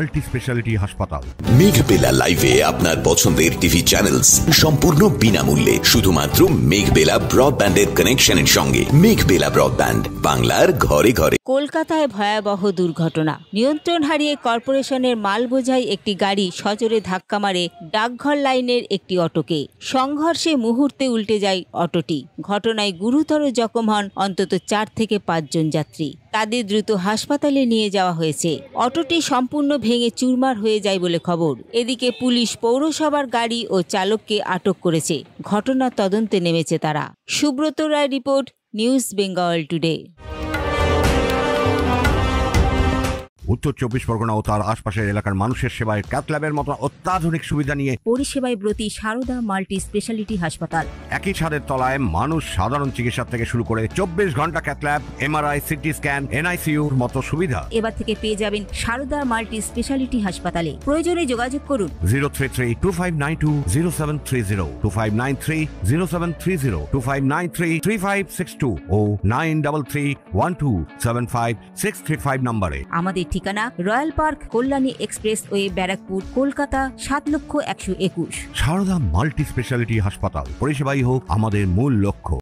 Multi speciality হাসপাতাল। মেঘবেলা লাইভে আপনার পছন্দের টিভি চ্যানেলস সম্পূর্ণ বিনামূল্যে, শুধুমাত্র মেঘবেলা ব্রডব্যান্ডের কানেকশনের সঙ্গে। মেঘবেলা ব্রডব্যান্ড, বাংলার ঘরে ঘরে। কলকাতায় ভয়াবহ দুর্ঘটনা। নিয়ন্ত্রণ হারিয়ে কর্পোরেশনের মাল বোঝাই একটি গাড়ি সজোরে ধাক্কা মারে ডাকঘর লাইনের একটি অটোকে। সংঘর্ষে মুহূর্তে উল্টে যায় অটোটি। ঘটনায় গুরুতর জখম হন অন্তত 4 থেকে 5 জন যাত্রী। তাদের দ্রুত হাসপাতালে নিয়ে যাওয়া হয়েছে। অটোটি সম্পূর্ণ ভেঙে চুরমার হয়ে যায় বলে খবর। এদিকে পুলিশ পৌরসভার গাড়ি ও চালককে আটক করেছে। ঘটনা তদন্তে নেমেছে তারা। Subrata Roy report, news Bengal today. উত্তর 24 পরগনা ও তার আশপাশের এলাকার মানুষের সেবায় ক্যাথ ল্যাবের মতো অত্যাধুনিক সুবিধা নিয়ে পরিষেবায় ব্রতী সারদা মাল্টি স্পেশালিটি হাসপাতাল। একই ছাদের তলায় মানুষ সাধারণ চিকিৎসা থেকে শুরু করে 24 ঘন্টা cath lab, MRI, CT scan, এনআইসিইউর মতো সুবিধা এবার থেকে পেয়ে যাবেন সারদা মাল্টি স্পেশালিটি হাসপাতালে। প্রয়োজনে যোগাযোগ করুন 033-2592-0730, 2593-0730, 2593-3562 ও 9331275635 নম্বরে। আমাদের ঠিকানা royal park, Kalyani expressway, Barrackpore, Kolkata 7,121,000। Sarada multi speciality হাসপাতাল, পরিষেবাই হোক আমাদের মূল লক্ষ্য।